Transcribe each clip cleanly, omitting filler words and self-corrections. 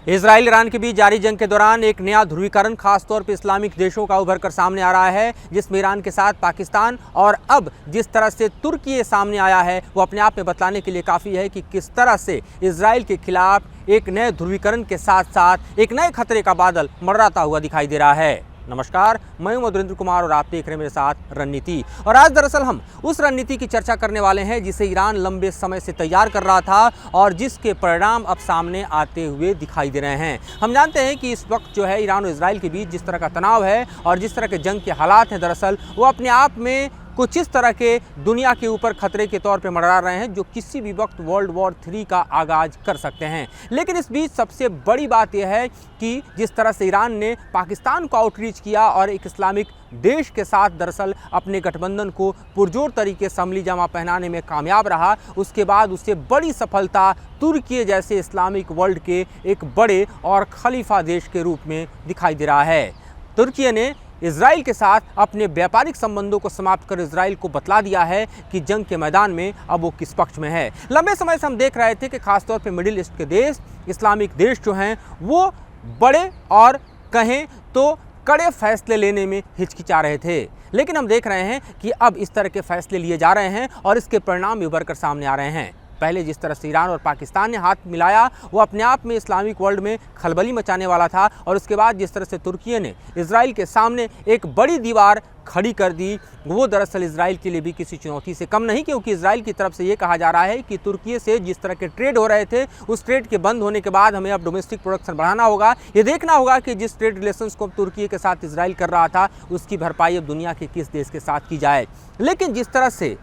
Israel Iran के बीच जारी जंग के दौरान एक नया ध्रुवीकरण खासतौर पर इस्लामिक देशों का उभर कर सामने आ रहा है, जिसमें ईरान के साथ पाकिस्तान और अब जिस तरह से तुर्की सामने आया है वो अपने आप में बतलाने के लिए काफ़ी है कि किस तरह से इजराइल के खिलाफ एक नए ध्रुवीकरण के साथ साथ एक नए खतरे का बादल मंडराता हुआ दिखाई दे रहा है। नमस्कार, मैं हूं मधुरेंद्र कुमार और आप देख रहे हैं मेरे साथ रणनीति। और आज दरअसल हम उस रणनीति की चर्चा करने वाले हैं जिसे ईरान लंबे समय से तैयार कर रहा था और जिसके परिणाम अब सामने आते हुए दिखाई दे रहे हैं। हम जानते हैं कि इस वक्त जो है ईरान और इजराइल के बीच जिस तरह का तनाव है और जिस तरह के जंग के हालात हैं, दरअसल वो अपने आप में कुछ इस तरह के दुनिया के ऊपर खतरे के तौर पे मंडरा रहे हैं जो किसी भी वक्त वर्ल्ड वॉर 3 का आगाज कर सकते हैं। लेकिन इस बीच सबसे बड़ी बात यह है कि जिस तरह से ईरान ने पाकिस्तान को आउटरीच किया और एक इस्लामिक देश के साथ दरअसल अपने गठबंधन को पुरजोर तरीके से अमली जामा पहनाने में कामयाब रहा, उसके बाद उससे बड़ी सफलता तुर्की जैसे इस्लामिक वर्ल्ड के एक बड़े और खलीफा देश के रूप में दिखाई दे रहा है। तुर्की ने इजराइल के साथ अपने व्यापारिक संबंधों को समाप्त कर इजराइल को बतला दिया है कि जंग के मैदान में अब वो किस पक्ष में है। लंबे समय से हम देख रहे थे कि खासतौर पे मिडिल ईस्ट के देश, इस्लामिक देश जो हैं वो बड़े और कहें तो कड़े फैसले लेने में हिचकिचा रहे थे, लेकिन हम देख रहे हैं कि अब इस तरह के फैसले लिए जा रहे हैं और इसके परिणाम भी उभर कर सामने आ रहे हैं। पहले जिस तरह से ईरान और पाकिस्तान ने हाथ मिलाया वो अपने आप में इस्लामिक वर्ल्ड में खलबली मचाने वाला था, और उसके बाद जिस तरह से तुर्की ने इजराइल के सामने एक बड़ी दीवार खड़ी कर दी वो दरअसल इजराइल के लिए भी किसी चुनौती से कम नहीं, क्योंकि इजराइल की तरफ से ये कहा जा रहा है कि तुर्की से जिस तरह के ट्रेड हो रहे थे उस ट्रेड के बंद होने के बाद हमें अब डोमेस्टिक प्रोडक्शन बढ़ाना होगा। ये देखना होगा कि जिस ट्रेड रिलेशंस को तुर्की के साथ इजराइल कर रहा था उसकी भरपाई अब दुनिया के किस देश के साथ की जाए। लेकिन जिस तरह से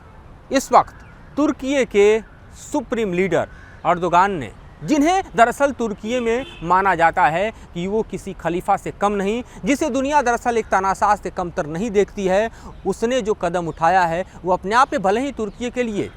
इस वक्त तुर्की के सुप्रीम लीडर अर्दोगान ने, जिन्हें दरअसल तुर्की में माना जाता है कि वो किसी खलीफा से कम नहीं, जिसे दुनिया दरअसल एक तानाशाह से कमतर नहीं देखती है, उसने जो कदम उठाया है वो अपने आप में भले ही तुर्की के लिए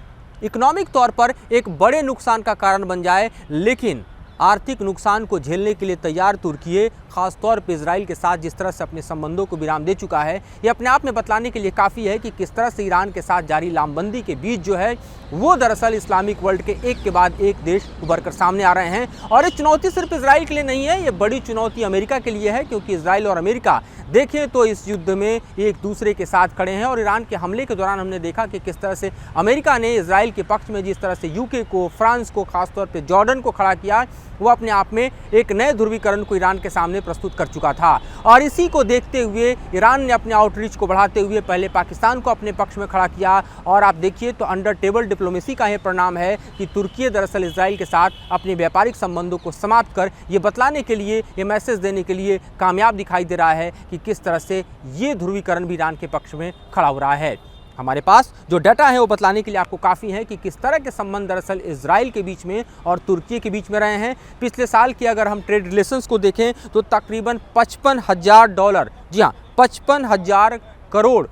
इकोनॉमिक तौर पर एक बड़े नुकसान का कारण बन जाए, लेकिन आर्थिक नुकसान को झेलने के लिए तैयार तुर्की खासतौर पर इजराइल के साथ जिस तरह से अपने संबंधों को विराम दे चुका है, ये अपने आप में बतलाने के लिए काफ़ी है कि किस तरह से ईरान के साथ जारी लामबंदी के बीच जो है वो दरअसल इस्लामिक वर्ल्ड के एक के बाद एक देश उभर कर सामने आ रहे हैं। और ये चुनौती सिर्फ इजराइल के लिए नहीं है, ये बड़ी चुनौती अमेरिका के लिए है, क्योंकि इजराइल और अमेरिका देखें तो इस युद्ध में एक दूसरे के साथ खड़े हैं। और ईरान के हमले के दौरान हमने देखा कि किस तरह से अमेरिका ने इजराइल के पक्ष में जिस तरह से यूके को, फ्रांस को, खासतौर पर जॉर्डन को खड़ा किया, वो अपने आप में एक नए ध्रुवीकरण को ईरान के सामने प्रस्तुत कर चुका था। और इसी को देखते हुए ईरान ने अपने आउटरीच को बढ़ाते हुए पहले पाकिस्तान को अपने पक्ष में खड़ा किया, और आप देखिए तो अंडर टेबल डिप्लोमेसी का यह परिणाम है कि तुर्की दरअसल इजराइल के साथ अपने व्यापारिक संबंधों को समाप्त कर ये बतलाने के लिए, ये मैसेज देने के लिए कामयाब दिखाई दे रहा है कि किस तरह से ये ध्रुवीकरण भी ईरान के पक्ष में खड़ा हो रहा है। हमारे पास जो डाटा है वो बतलाने के लिए आपको काफ़ी है कि किस तरह के संबंध दरअसल इजराइल के बीच में और तुर्की के बीच में रहे हैं। पिछले साल की अगर हम ट्रेड रिलेशंस को देखें तो तकरीबन $55,000, जी हाँ 55,000 करोड़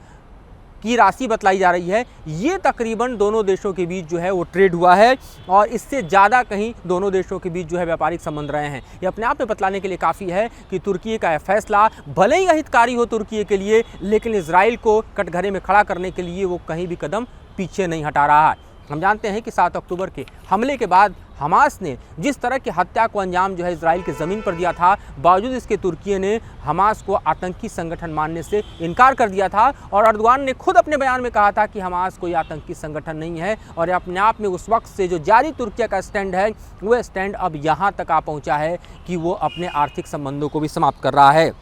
की राशि बतलाई जा रही है। ये तकरीबन दोनों देशों के बीच जो है वो ट्रेड हुआ है, और इससे ज़्यादा कहीं दोनों देशों के बीच जो है व्यापारिक संबंध रहे हैं। ये अपने आप में बतलाने के लिए काफ़ी है कि तुर्की का यह फैसला भले ही अहितकारी हो तुर्की के लिए, लेकिन इजराइल को कटघरे में खड़ा करने के लिए वो कहीं भी कदम पीछे नहीं हटा रहा है। हम जानते हैं कि 7 अक्टूबर के हमले के बाद हमास ने जिस तरह की हत्या को अंजाम जो है इजराइल की ज़मीन पर दिया था, बावजूद इसके तुर्की ने हमास को आतंकी संगठन मानने से इनकार कर दिया था। और अर्दोगान ने खुद अपने बयान में कहा था कि हमास कोई आतंकी संगठन नहीं है, और अपने आप में उस वक्त से जो जारी तुर्की का स्टैंड है वह स्टैंड अब यहाँ तक आ पहुँचा है कि वो अपने आर्थिक संबंधों को भी समाप्त कर रहा है।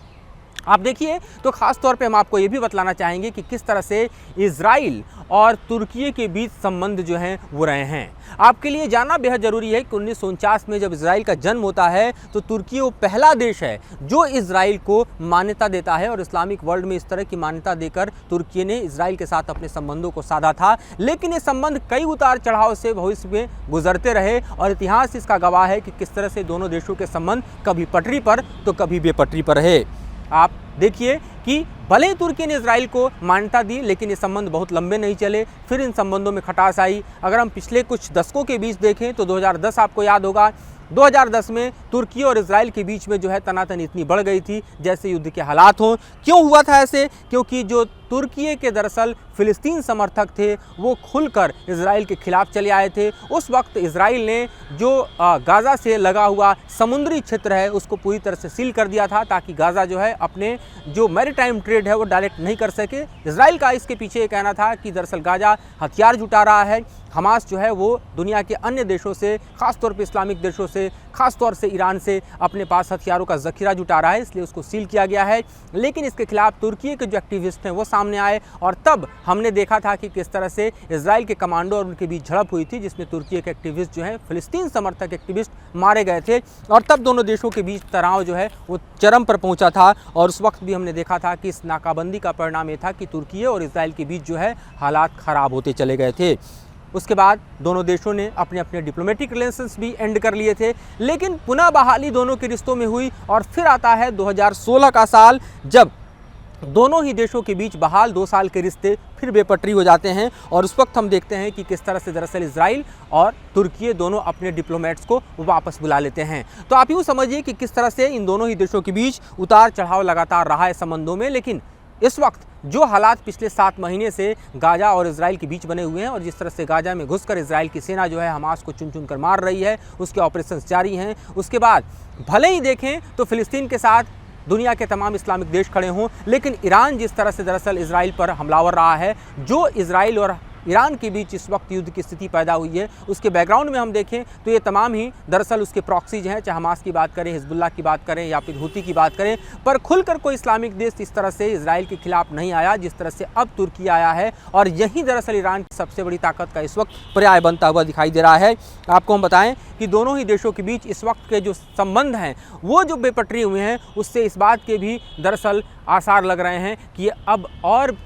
आप देखिए तो ख़ास तौर पे हम आपको ये भी बतलाना चाहेंगे कि किस तरह से इजराइल और तुर्की के बीच संबंध जो हैं वो रहे हैं। आपके लिए जानना बेहद ज़रूरी है कि 1949 में जब इजराइल का जन्म होता है तो तुर्की वो पहला देश है जो इजराइल को मान्यता देता है, और इस्लामिक वर्ल्ड में इस तरह की मान्यता देकर तुर्की ने इजराइल के साथ अपने संबंधों को साधा था। लेकिन ये संबंध कई उतार चढ़ाव से भविष्य में गुजरते रहे, और इतिहास इसका गवाह है कि किस तरह से दोनों देशों के संबंध कभी पटरी पर तो कभी बेपटरी पर रहे। आप देखिए कि भले ही तुर्की ने इजराइल को मान्यता दी, लेकिन ये संबंध बहुत लंबे नहीं चले, फिर इन संबंधों में खटास आई। अगर हम पिछले कुछ दशकों के बीच देखें तो 2010 आपको याद होगा, 2010 में तुर्की और इजराइल के बीच में जो है तनातनी इतनी बढ़ गई थी जैसे युद्ध के हालात हों। क्यों हुआ था ऐसे? क्योंकि जो तुर्की के दरअसल फ़िलिस्तीन समर्थक थे वो खुलकर इजराइल के खिलाफ चले आए थे। उस वक्त इजराइल ने जो गाज़ा से लगा हुआ समुद्री क्षेत्र है उसको पूरी तरह से सील कर दिया था ताकि गाज़ा जो है अपने जो मैरीटाइम ट्रेड है वो डायरेक्ट नहीं कर सके। इजराइल का इसके पीछे ये कहना था कि दरअसल गाज़ा हथियार जुटा रहा है, हमास जो है वो दुनिया के अन्य देशों से, खासतौर पर इस्लामिक देशों से, खासतौर से ईरान से अपने पास हथियारों का ज़ख़ीरा जुटा रहा है, इसलिए उसको सील किया गया है। लेकिन इसके खिलाफ तुर्की के जो एक्टिविस्ट हैं वो सामने आए और तब हमने देखा था कि किस तरह से इजराइल के कमांडो और उनके बीच झड़प हुई थी, जिसमें तुर्की के एक्टिविस्ट जो हैं फ़िलिस्तीन समर्थक एक्टिविस्ट मारे गए थे और तब दोनों देशों के बीच तनाव जो है वो चरम पर पहुंचा था। और उस वक्त भी हमने देखा था कि इस नाकाबंदी का परिणाम ये था कि तुर्की और इजराइल के बीच जो है हालात ख़राब होते चले गए थे। उसके बाद दोनों देशों ने अपने अपने डिप्लोमेटिक रिलेशंस भी एंड कर लिए थे, लेकिन पुनः बहाली दोनों के रिश्तों में हुई और फिर आता है 2016 का साल, जब दोनों ही देशों के बीच बहाल 2 साल के रिश्ते फिर बेपटरी हो जाते हैं। और उस वक्त हम देखते हैं कि किस तरह से दरअसल इजराइल और तुर्की दोनों अपने डिप्लोमेट्स को वापस बुला लेते हैं। तो आप यूँ समझिए कि किस तरह से इन दोनों ही देशों के बीच उतार चढ़ाव लगातार रहा है संबंधों में। लेकिन इस वक्त जो हालात पिछले 7 महीने से गाज़ा और इजराइल के बीच बने हुए हैं और जिस तरह से गाज़ा में घुसकर इजराइल की सेना जो है हमास को चुन चुन कर मार रही है, उसके ऑपरेशंस जारी हैं। उसके बाद भले ही देखें तो फ़िलिस्तीन के साथ दुनिया के तमाम इस्लामिक देश खड़े हों, लेकिन ईरान जिस तरह से दरअसल इजराइल पर हमलावर रहा है, जो इजराइल और ईरान के बीच इस वक्त युद्ध की स्थिति पैदा हुई है, उसके बैकग्राउंड में हम देखें तो ये तमाम ही दरअसल उसके प्रॉक्सीज हैं, चाहे हमास की बात करें, हिजबुल्लाह की बात करें या फिर हूती की बात करें। पर खुलकर कोई इस्लामिक देश इस तरह से इजराइल के खिलाफ नहीं आया जिस तरह से अब तुर्की आया है और यही दरअसल ईरान की सबसे बड़ी ताकत का इस वक्त पर्याय बनता हुआ दिखाई दे रहा है। आपको हम बताएं कि दोनों ही देशों के बीच इस वक्त के जो संबंध हैं वो जो बेपटरी हुए हैं, उससे इस बात के भी दरअसल आसार लग रहे हैं कि अब और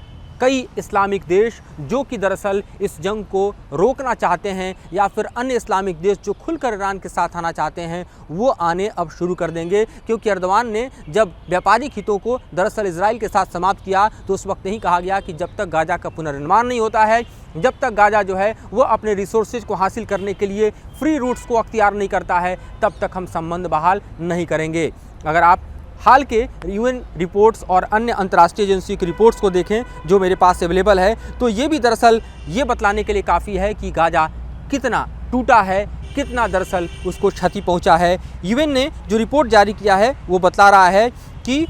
कई इस्लामिक देश जो कि दरअसल इस जंग को रोकना चाहते हैं या फिर अन्य इस्लामिक देश जो खुलकर ईरान के साथ आना चाहते हैं वो आने अब शुरू कर देंगे। क्योंकि एर्दोगान ने जब व्यापारिक हितों को दरअसल इजराइल के साथ समाप्त किया तो उस वक्त यही कहा गया कि जब तक गाज़ा का पुनर्निर्माण नहीं होता है, जब तक गाज़ा जो है वो अपने रिसोर्सेज को हासिल करने के लिए फ्री रूट्स को अख्तियार नहीं करता है, तब तक हम संबंध बहाल नहीं करेंगे। अगर आप हाल के यूएन रिपोर्ट्स और अन्य अंतर्राष्ट्रीय एजेंसी की रिपोर्ट्स को देखें जो मेरे पास अवेलेबल है, तो ये भी दरअसल ये बतलाने के लिए काफ़ी है कि गाज़ा कितना टूटा है, कितना दरअसल उसको क्षति पहुंचा है। यूएन ने जो रिपोर्ट जारी किया है वो बतला रहा है कि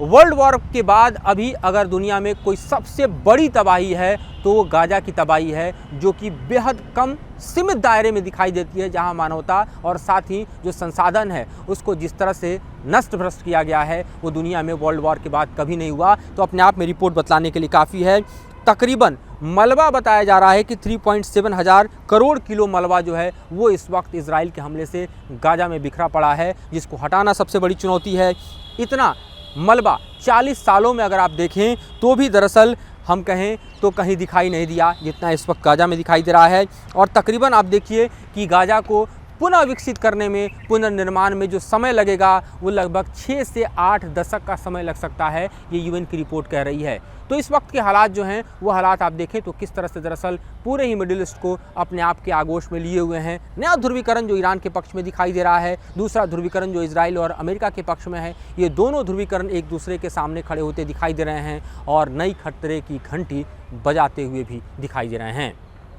वर्ल्ड वॉर के बाद अभी अगर दुनिया में कोई सबसे बड़ी तबाही है तो वो गाज़ा की तबाही है, जो कि बेहद कम सीमित दायरे में दिखाई देती है, जहां मानवता और साथ ही जो संसाधन है उसको जिस तरह से नष्ट भ्रष्ट किया गया है वो दुनिया में वर्ल्ड वॉर के बाद कभी नहीं हुआ। तो अपने आप में रिपोर्ट बतलाने के लिए काफ़ी है। तकरीबन मलबा बताया जा रहा है कि 3.7 हज़ार करोड़ किलो मलबा जो है वो इस वक्त इजराइल के हमले से गाज़ा में बिखरा पड़ा है, जिसको हटाना सबसे बड़ी चुनौती है। इतना मलबा 40 सालों में अगर आप देखें तो भी दरअसल हम कहें तो कहीं दिखाई नहीं दिया जितना इस वक्त गाज़ा में दिखाई दे रहा है। और तकरीबन आप देखिए कि गाज़ा को पुनः विकसित करने में, पुनर्निर्माण में जो समय लगेगा वो लगभग 6 से 8 दशक का समय लग सकता है, ये यूएन की रिपोर्ट कह रही है। तो इस वक्त के हालात जो हैं वो हालात आप देखें तो किस तरह से दरअसल पूरे ही मिडिल ईस्ट को अपने आप के आगोश में लिए हुए हैं। नया ध्रुवीकरण जो ईरान के पक्ष में दिखाई दे रहा है, दूसरा ध्रुवीकरण जो इजराइल और अमेरिका के पक्ष में है, ये दोनों ध्रुवीकरण एक दूसरे के सामने खड़े होते दिखाई दे रहे हैं और नई खतरे की घंटी बजाते हुए भी दिखाई दे रहे हैं।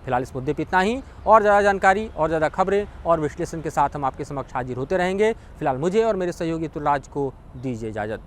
फिलहाल इस मुद्दे पर इतना ही, और ज़्यादा जानकारी और ज़्यादा खबरें और विश्लेषण के साथ हम आपके समक्ष हाजिर होते रहेंगे। फिलहाल मुझे और मेरे सहयोगी तुलराज को दीजिए इजाज़त।